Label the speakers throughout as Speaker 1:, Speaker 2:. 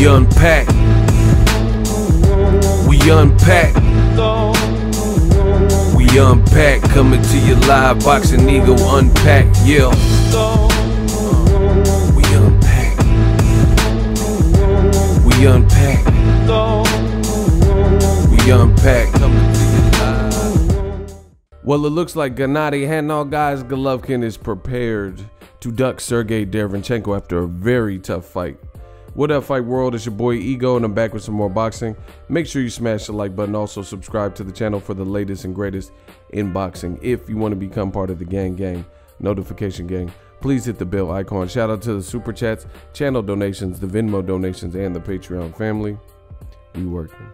Speaker 1: unpack. We unpack. We unpack. Coming to your live boxing ego unpack. Yeah. We unpack. We unpack. We unpack. Coming to your live. Well, it looks like Gennady Golovkin is prepared to duck Sergiy Derevyanchenko after a very tough fight. What up, fight world? It's your boy Ego, and I'm back with some more boxing. Make sure you smash the like button. Also subscribe to the channel for the latest and greatest in boxing. If you want to become part of the gang notification gang, please hit the bell icon. Shout out to the super chats, channel donations, the Venmo donations, and the Patreon family. We working.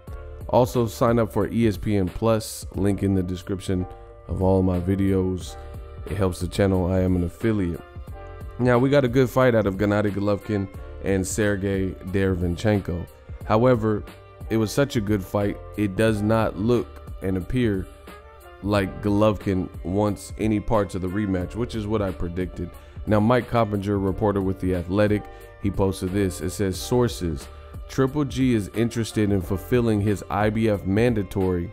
Speaker 1: Also sign up for ESPN Plus, link in the description of all my videos. It helps the channel. I am an affiliate. Now we got a good fight out of Gennady Golovkin and Sergiy Derevyanchenko. However, it was such a good fight, it does not look and appear like Golovkin wants any parts of the rematch, which is what I predicted. Now, Mike Coppinger, reporter with The Athletic, he posted this. It says, sources, Triple G is interested in fulfilling his IBF mandatory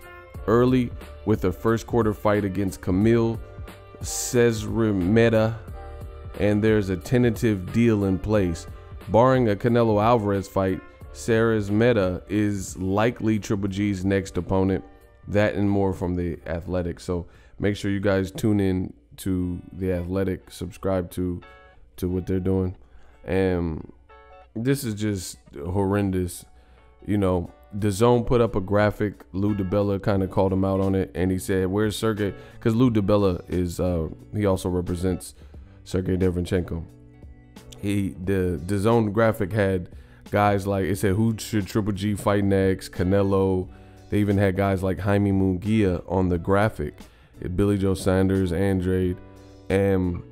Speaker 1: early with a first quarter fight against Kamil Szeremeta, and there's a tentative deal in place. Barring a Canelo Alvarez fight, Szeremeta is likely Triple G's next opponent. That and more from The Athletic. So make sure you guys tune in to The Athletic, subscribe to what they're doing. And this is just horrendous. You know, DAZN put up a graphic. Lou DiBella kind of called him out on it, and he said, where's Sergiy? Because Lou DiBella is, he also represents Sergiy Derevyanchenko. The DAZN graphic had guys like, it said, who should Triple G fight next? Canelo. They even had guys like Jaime Munguia on the graphic. Billy Joe Saunders, Andrade. And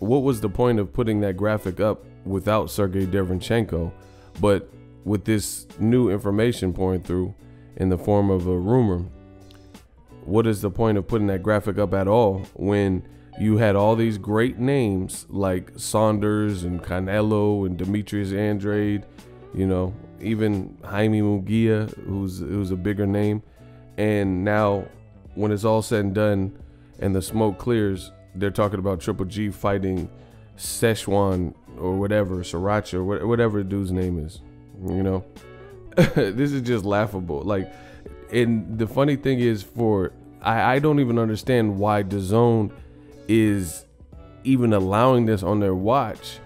Speaker 1: what was the point of putting that graphic up without Sergiy Derevyanchenko? But with this new information pouring through in the form of a rumor, what is the point of putting that graphic up at all when you had all these great names like Saunders and Canelo and Demetrius Andrade, you know, even Jaime Munguia, who's a bigger name. And now when it's all said and done and the smoke clears, they're talking about Triple G fighting Szechuan or whatever, Sriracha or whatever the dude's name is, you know. This is just laughable. Like, and the funny thing is, I don't even understand why DAZN is even allowing this on their watch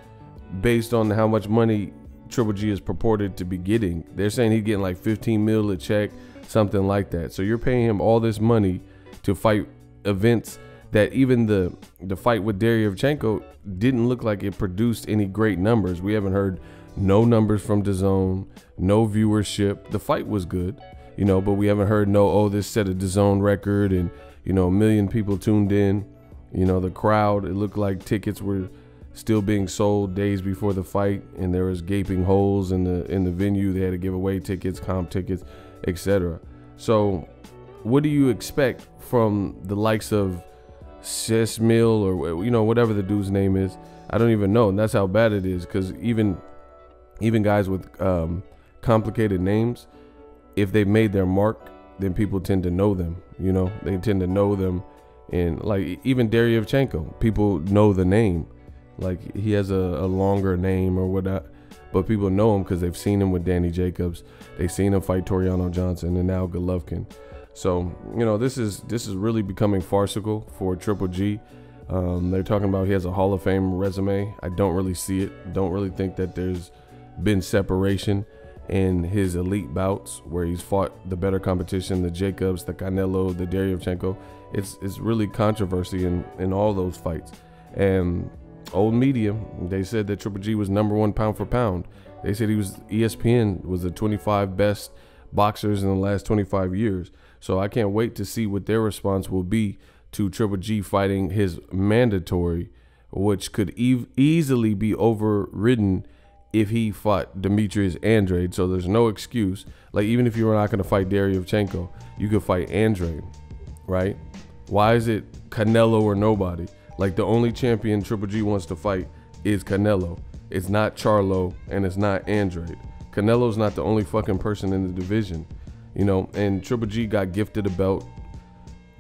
Speaker 1: based on how much money Triple G is purported to be getting. They're saying he's getting like 15 mil a check, something like that. So you're paying him all this money to fight events that even the fight with Derevyanchenko didn't look like it produced any great numbers. We haven't heard no numbers from DAZN, no viewership. The fight was good, you know, but we haven't heard this set a DAZN record and, you know, 1 million people tuned in. You know, the crowd, it looked like tickets were still being sold days before the fight, and there was gaping holes in the venue. They had to give away tickets, comp tickets, etc. So what do you expect from the likes of Sesmil or, you know, whatever the dude's name is? I don't even know. And that's how bad it is, because even guys with complicated names, if they've made their mark, then people tend to know them. You know, they tend to know them. And like even Derevyanchenko, people know the name. Like he has a longer name or whatnot, but people know him because they've seen him with Danny Jacobs. They've seen him fight Toriano Johnson and now Golovkin. So, you know, this is really becoming farcical for Triple G. They're talking about he has a Hall of Fame resume. I don't really see it. Don't really think that there's been separation in his elite bouts where he's fought the better competition, the Jacobs, the Canelo, the Derevyanchenko. It's really controversy in all those fights. And old media, they said that Triple G was #1 pound for pound. They said ESPN was the 25 best boxers in the last 25 years. So I can't wait to see what their response will be to Triple G fighting his mandatory, which could easily be overridden if he fought Demetrius Andrade. So there's no excuse. Like, even if you were not going to fight Derevyanchenko, you could fight Andrade, right? Why is it Canelo or nobody? Like, the only champion Triple G wants to fight is Canelo. It's not Charlo and it's not Andrade. Canelo's not the only fucking person in the division, you know, and Triple G got gifted a belt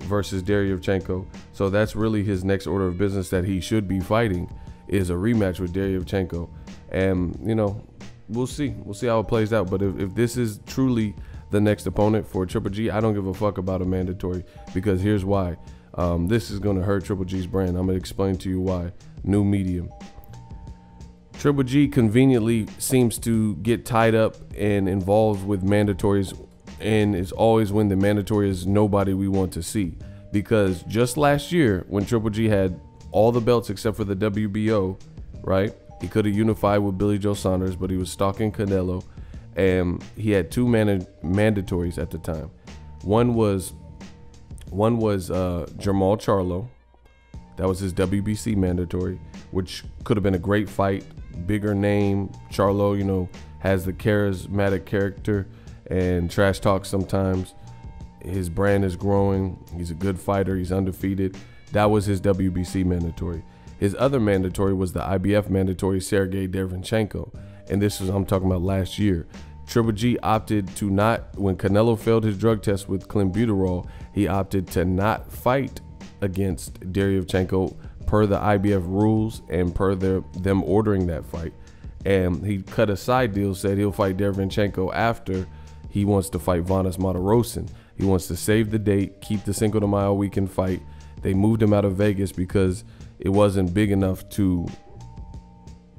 Speaker 1: versus Derevyanchenko. So that's really his next order of business that he should be fighting, is a rematch with Derevyanchenko. And, you know, we'll see. We'll see how it plays out. But if this is truly the next opponent for Triple G, I don't give a fuck about a mandatory, because here's why. This is going to hurt Triple G's brand. I'm going to explain to you why. New medium. Triple G conveniently seems to get tied up and involved with mandatories, and it's always when the mandatory is nobody we want to see. Because just last year, when Triple G had all the belts except for the WBO, right? He could have unified with Billy Joe Saunders, but he was stalking Canelo, and he had two mandatories at the time. One was Jamal Charlo. That was his WBC mandatory, which could have been a great fight, bigger name. Charlo, you know, has the charismatic character and trash talk sometimes. His brand is growing. He's a good fighter. He's undefeated. That was his WBC mandatory. His other mandatory was the IBF mandatory, Sergiy Derevyanchenko. And this is, I'm talking about last year. Triple G opted to not, when Canelo failed his drug test with clenbuterol, he opted to not fight against Derevyanchenko per the IBF rules and per them ordering that fight. And he cut a side deal, said he'll fight Derevyanchenko after he wants to fight Vanes Martirosyan. He wants to save the date, keep the Cinco de Mayo weekend fight. They moved him out of Vegas because it wasn't big enough to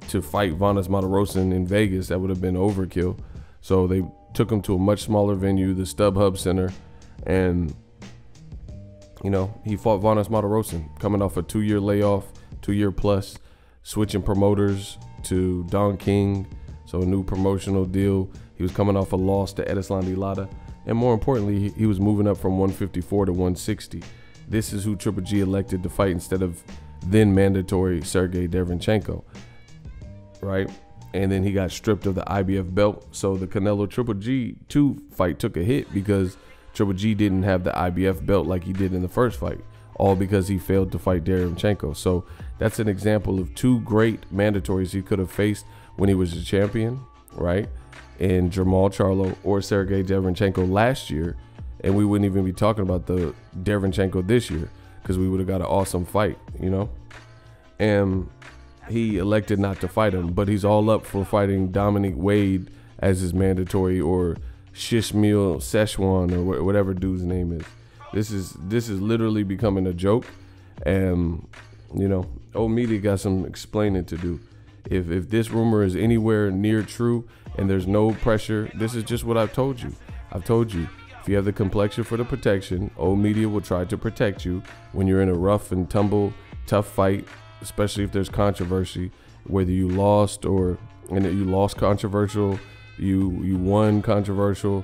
Speaker 1: fight Vanes Martirosyan in Vegas. That would have been overkill. So they took him to a much smaller venue, the StubHub Center, and, you know, he fought Vanes Martirosyan, coming off a 2-year layoff, 2-year plus, switching promoters to Don King, so a new promotional deal. He was coming off a loss to Erislandy Lara, and more importantly, he was moving up from 154 to 160. This is who Triple G elected to fight instead of then mandatory Sergiy Derevyanchenko, right? And then he got stripped of the IBF belt. So the Canelo Triple G2 fight took a hit because Triple G didn't have the IBF belt like he did in the first fight, all because he failed to fight Derevyanchenko. So that's an example of two great mandatories he could have faced when he was a champion, right? And Jamal Charlo or Sergiy Derevyanchenko last year, and we wouldn't even be talking about the Derevyanchenko this year because we would have got an awesome fight, you know? And he elected not to fight him, but he's all up for fighting Dominic Wade as his mandatory, or Shishmil Szechuan, or whatever dude's name is. This is literally becoming a joke, and, you know, old media got some explaining to do. If this rumor is anywhere near true and there's no pressure, this is just what I've told you. I've told you, if you have the complexion for the protection, old media will try to protect you when you're in a rough and tumble, tough fight, especially if there's controversy, whether you lost or, and you lost controversial, you won controversial.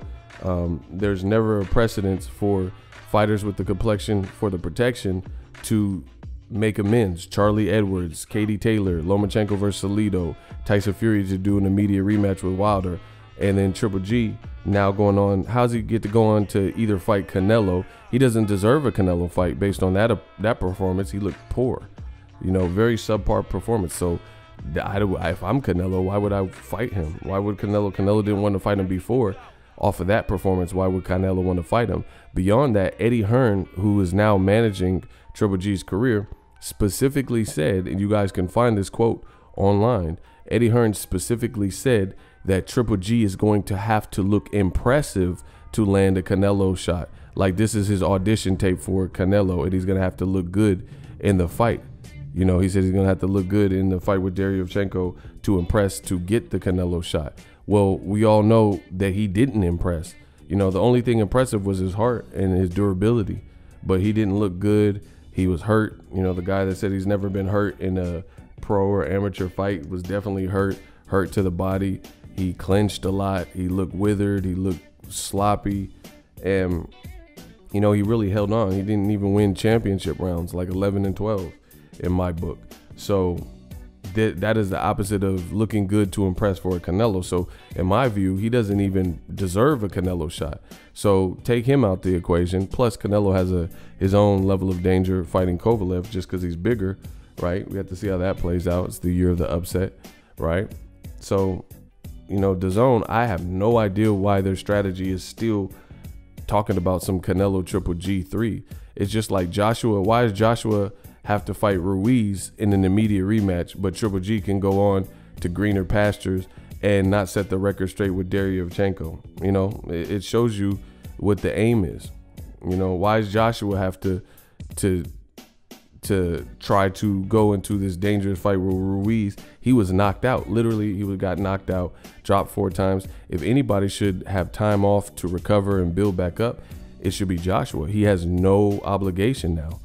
Speaker 1: There's never a precedence for fighters with the complexion for the protection to make amends. Charlie Edwards, Katie Taylor, Lomachenko versus Salido, Tyson Fury to do an immediate rematch with Wilder, and then Triple G now going on. How's he get to go on to either fight Canelo? He doesn't deserve a Canelo fight based on that performance. He looked poor, you know, very subpar performance. So if I'm Canelo, why would I fight him? Why would Canelo didn't want to fight him before. Off of that performance, why would Canelo want to fight him? Beyond that, Eddie Hearn, who is now managing Triple G's career, specifically said, and you guys can find this quote online, Eddie Hearn specifically said that Triple G is going to have to look impressive to land a Canelo shot. Like, this is his audition tape for Canelo, and he's going to have to look good in the fight. You know, he said he's going to have to look good in the fight with Derevyanchenko to impress, to get the Canelo shot. Well, we all know that he didn't impress. You know, the only thing impressive was his heart and his durability, but he didn't look good. He was hurt. You know, the guy that said he's never been hurt in a pro or amateur fight was definitely hurt to the body. He clenched a lot. He looked withered. He looked sloppy. And, you know, he really held on. He didn't even win championship rounds, like 11 and 12 in my book. So that is the opposite of looking good to impress for a Canelo. So in my view, he doesn't even deserve a Canelo shot. So take him out the equation. Plus, Canelo has his own level of danger fighting Kovalev just because he's bigger, right? We have to see how that plays out. It's the year of the upset, right? So you know, DAZN, I have no idea why their strategy is still talking about some Canelo Triple G3. It's just like Joshua. Why does Joshua have to fight Ruiz in an immediate rematch, but Triple G can go on to greener pastures and not set the record straight with Derevyanchenko? You know, it shows you what the aim is. You know, why does Joshua have to try to go into this dangerous fight with Ruiz? He was knocked out. Literally, he got knocked out, dropped 4 times. If anybody should have time off to recover and build back up, it should be Joshua. He has no obligation now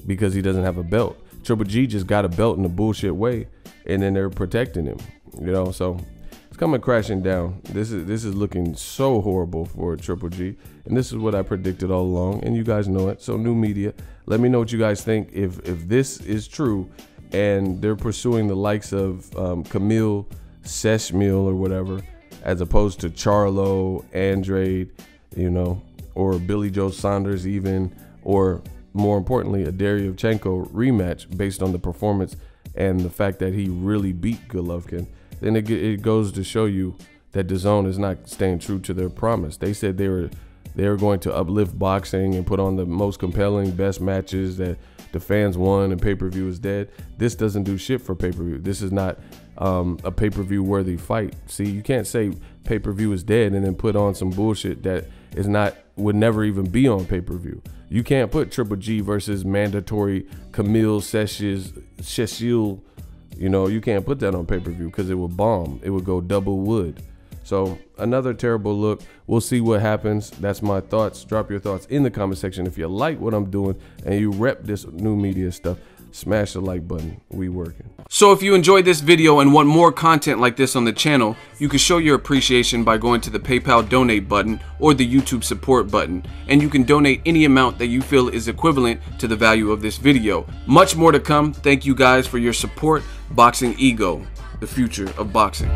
Speaker 1: because he doesn't have a belt. Triple G just got a belt in a bullshit way, and then they're protecting him. You know, so it's coming crashing down. This is looking so horrible for Triple G, and this is what I predicted all along, and you guys know it. So new media, let me know what you guys think. If this is true and they're pursuing the likes of Kamil Szeremeta or whatever, as opposed to Charlo, Andrade, you know, or Billy Joe Saunders even, or more importantly, a Derevyanchenko rematch based on the performance and the fact that he really beat Golovkin, then it goes to show you that DAZN is not staying true to their promise. They said they were going to uplift boxing and put on the most compelling, best matches that the fans won, and pay-per-view is dead. This doesn't do shit for pay-per-view. This is not a pay-per-view worthy fight. See, you can't say pay-per-view is dead and then put on some bullshit that would never even be on pay-per-view. You can't put Triple G versus mandatory Kamil Szeremeta. You know, you can't put that on pay-per-view because it would bomb. It would go double wood. So another terrible look. We'll see what happens. That's my thoughts. Drop your thoughts in the comment section. If you like what I'm doing and you rep this new media stuff, smash the like button. We working.
Speaker 2: So if you enjoyed this video and want more content like this on the channel, you can show your appreciation by going to the PayPal donate button or the YouTube support button, and you can donate any amount that you feel is equivalent to the value of this video. Much more to come. Thank you guys for your support. Boxing Ego, the future of boxing.